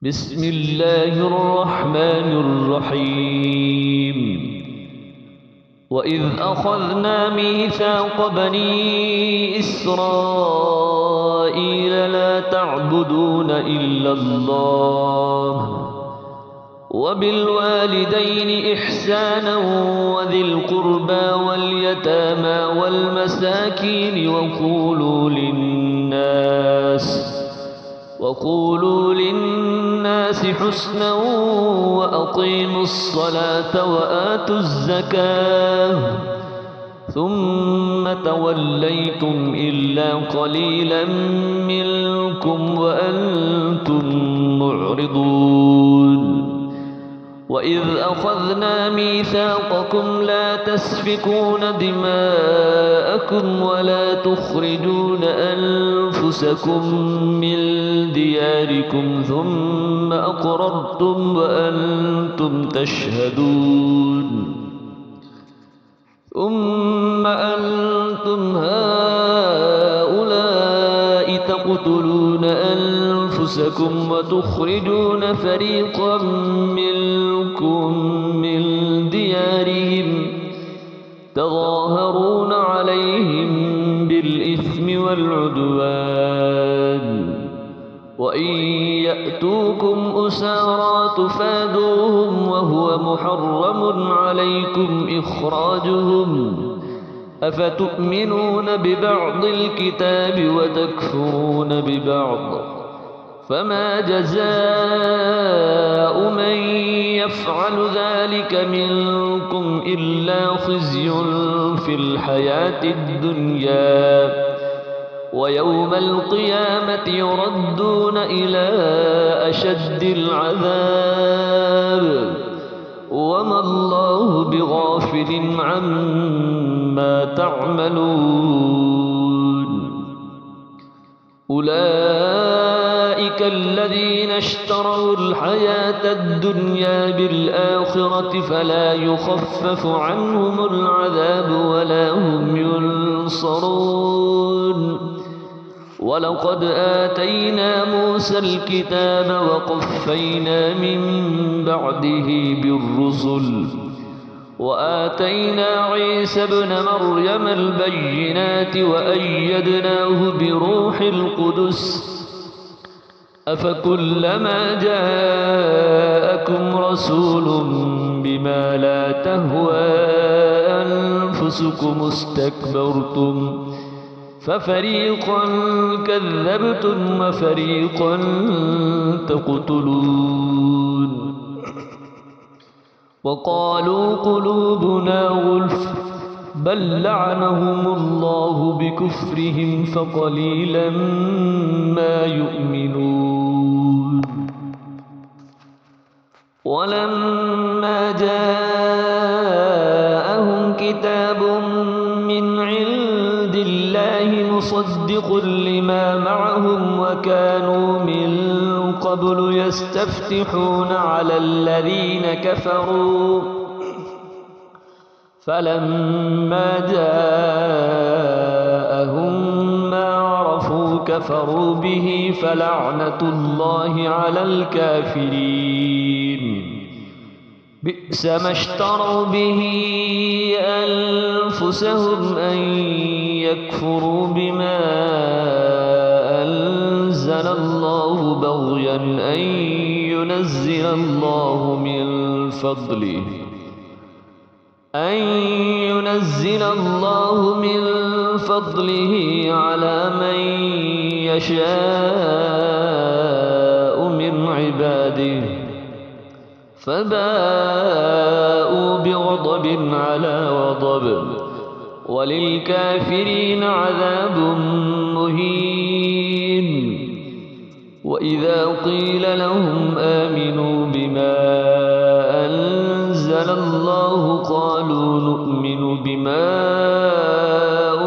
بسم الله الرحمن الرحيم. وإذ أخذنا ميثاق بني إسرائيل لا تعبدون إلا الله وبالوالدين إحسانا وذي القربى واليتامى والمساكين وقولوا للناس حسنا وأقيموا الصلاة وآتوا الزكاة ثم توليتم إلا قليلا منكم وأنتم معرضون. وإذ أخذنا ميثاقكم لا تسفكون دماءكم ولا تخرجون أنفسكم من دياركم ثم أقررتم وأنتم تشهدون. ثم أنتم هؤلاء تقتلون أنفسكم وتخرجون فريقا منكم من ديارهم تظاهرون عليهم بالإثم والعدوان وإن يأتوكم أسارى تفادوهم وهو محرم عليكم إخراجهم أفتؤمنون ببعض الكتاب وتكفرون ببعض فما جزاء من يفعل ذلك منكم إلا خزي في الحياة الدنيا ويوم القيامة يردون إلى أشد العذاب وما الله بغافل عما تعملون. أولئك الذين اشتروا الحياة الدنيا بالآخرة فلا يخفف عنهم العذاب ولا هم ينصرون. ولقد آتينا موسى الكتاب وقفينا من بعده بالرسل وآتينا عيسى ابن مريم البينات وأيدناه بروح القدس أفكلما جاءكم رسول بما لا تهوى أنفسكم استكبرتم ففريقا كذبتم وفريقا تقتلون. وقالوا قلوبنا غلف بل لعنهم الله بكفرهم فقليلا ما يؤمنون. ولما جاءهم كتاب من عند الله مصدق لما معهم وكانوا من قبل يستفتحون على الذين كفروا فلما جاءهم ما عرفوا كفروا به فلعنة الله على الكافرين. بئس ما اشتروا به أنفسهم أن يكفروا بما أنزل الله بغيا أن ينزل الله من فضله على من يشاء من عباده فباءوا بغضب على غضب وللكافرين عذاب مهين. وإذا قيل لهم آمنوا بما أنزل الله قالوا نؤمن بما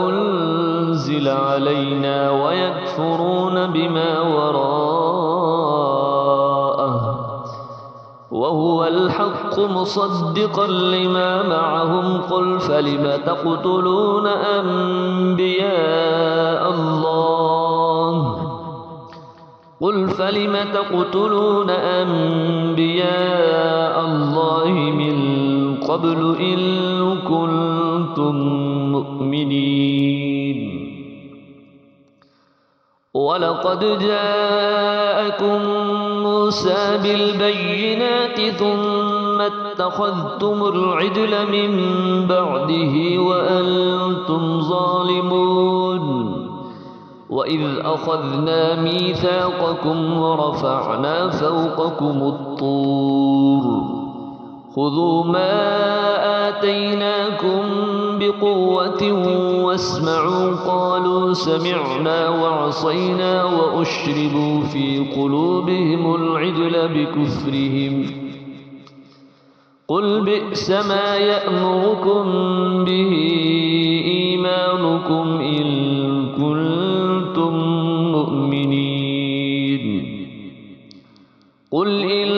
أنزل علينا ويكفرون بما وراءه وهو الحق مصدقا لما معهم قل فلم تقتلون أنبياء الله قل فلم تقتلون أنبياء الله من قبل إن كنتم مؤمنين ولقد جاءكم موسى بالبينات ثم اتخذتم العجل من بعده وأنتم ظالمون وإذ أخذنا ميثاقكم ورفعنا فوقكم الطور خذوا ما آتيناكم بقوة واسمعوا قالوا سمعنا وعصينا وأشربوا في قلوبهم العجل بكفرهم قل بئس ما يأمركم به إيمانكم إن كنتم مؤمنين قل إن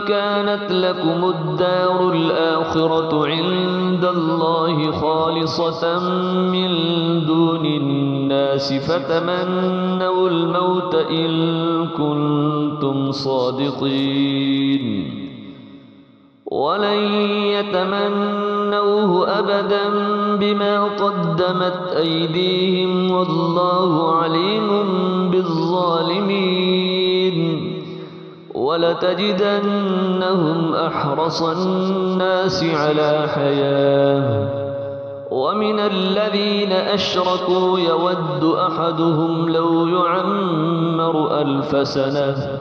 كانت لكم الدار الآخرة عند الله خالصة من دون الناس فتمنوا الموت إن كنتم صادقين ولن يتمنوه أبدا بما قدمت أيديهم والله عليم بالظالمين ولتجدنهم أحرص الناس على حياة ومن الذين أشركوا يود أحدهم لو يعمر 1000 سنة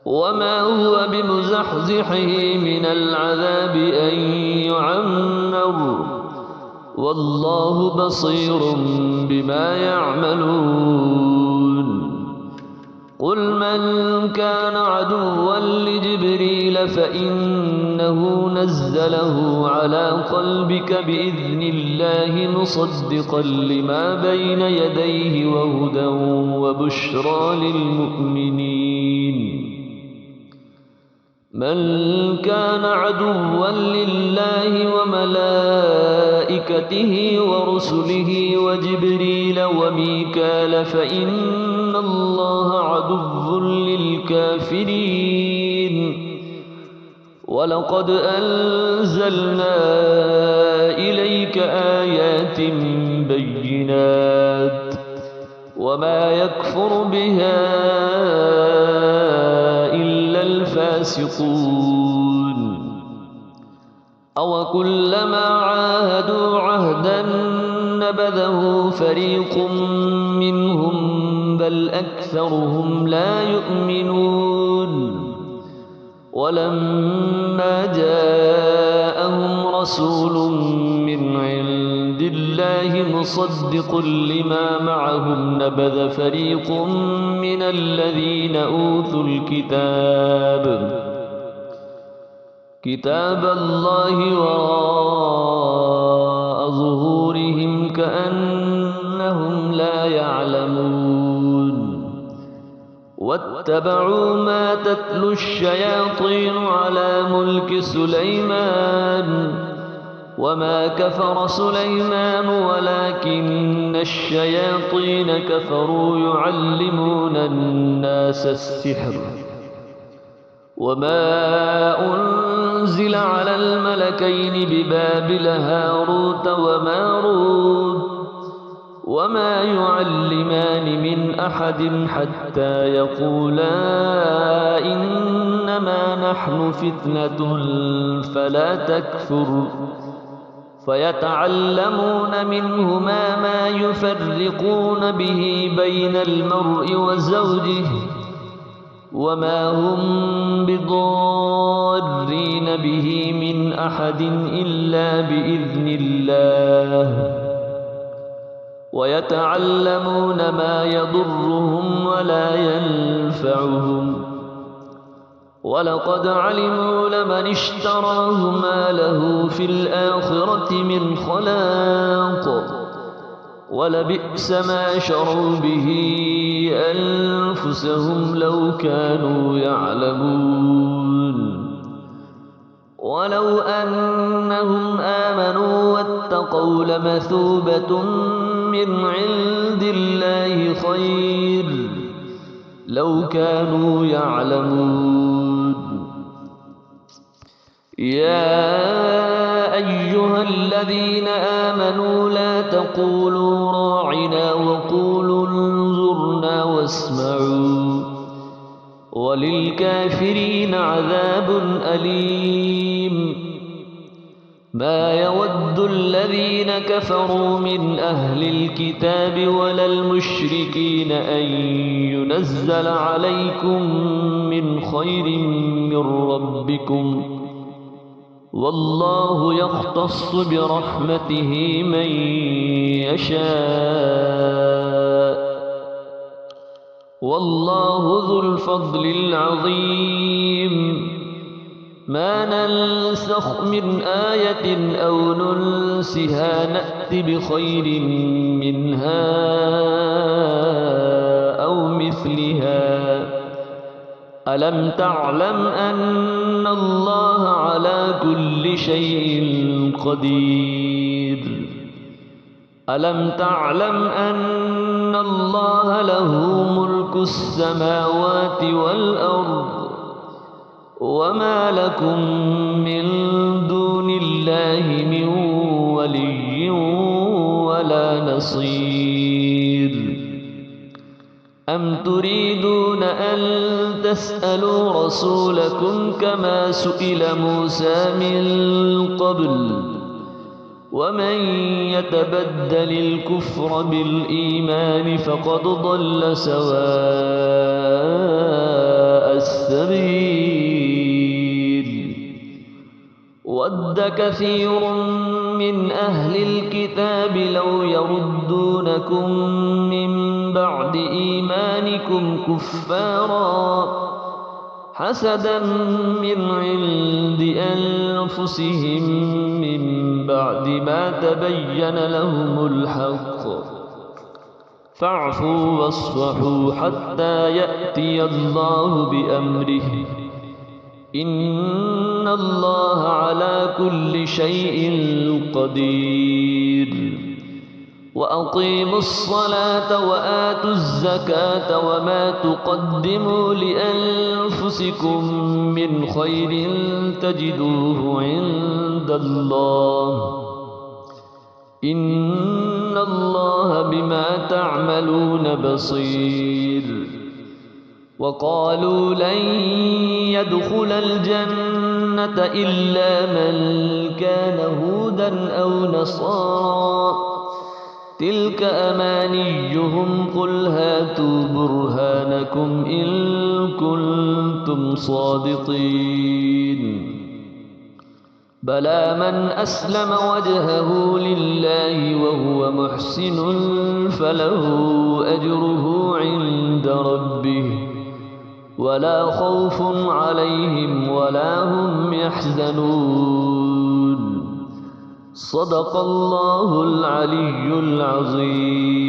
وما هو بمزحزحه من العذاب أن يعمر والله بصير بما يعملون قل من كان عدوا لجبريل فإنه نزله على قلبك بإذن الله مصدقا لما بين يديه وهدى وبشرى للمؤمنين من كان عدوا لله وملائكته ورسله وجبريل وميكال فإن الله عدو للكافرين ولقد أنزلنا إليك آيات بينات وما يكفر بها إلا الفاسقون أو كلما عاهدوا عهدا نبذه فريق منهم بل أكثرهم لا يؤمنون ولما جاءهم رسول من عند الله مصدق لما معهم نبذ فريق من الذين أوتوا كتاب الله وراء ظهورهم كأنهم لا يعلمون واتبعوا ما تتلو الشياطين على ملك سليمان وما كفر سليمان ولكن الشياطين كفروا يعلمون الناس السحر وما أنزل على الملكين ببابل هاروت وماروت وما يعلمان من أحد حتى يقولا إنما نحن فتنة فلا تكفر فيتعلمون منهما ما يفرقون به بين المرء وزوجه وما هم بضارين به من أحد إلا بإذن الله ويتعلمون ما يضرهم ولا ينفعهم ولقد علموا لمن اشتراه ما له في الآخرة من خلاق ولبئس ما شروا به أنفسهم لو كانوا يعلمون ولو أنهم آمنوا واتقوا لمثوبة من عند الله خير لو كانوا يعلمون. يا أيها الذين آمنوا لا تقولوا راعنا وقولوا انظرنا واسمعوا وللكافرين عذاب أليم. ما يود الذين كفروا من أهل الكتاب ولا المشركين أن ينزل عليكم من خير من ربكم، والله يختص برحمته من يشاء، والله ذو الفضل العظيم. ما ننسخ من آية أو ننسها نأت بخير منها أو مثلها. ألم تعلم أن الله على كل شيء قدير؟ ألم تعلم أن الله له ملك السماوات والأرض وما لكم من دون الله من ولي ولا نصير؟ أم تريدون أن تسألوا رسولكم كما سئل موسى من قبل؟ ومن يتبدل الكفر بالإيمان فقد ضل سواء السبيل. ود كثير من أهل الكتاب لو يردونكم من بعد إيمانكم كفارا حسدا من عند أنفسهم من بعد ما تبين لهم الحق، فاعفوا واصفحوا حتى يأتي الله بأمره، إن الله على كل شيء قدير. وأقيموا الصلاة وآتوا الزكاة وما تقدموا لأنفسكم من خير تجدوه عند الله، إن الله بما تعملون بصير. وقالوا لن يدخل الجنة إلا من كان هودا أو نصارى، تلك أمانيهم قل هاتوا برهانكم إن كنتم صادقين. بلى من أسلم وجهه لله وهو محسن فله أجره عند ربه ولا خوف عليهم ولا هم يحزنون. صدق الله العلي العظيم.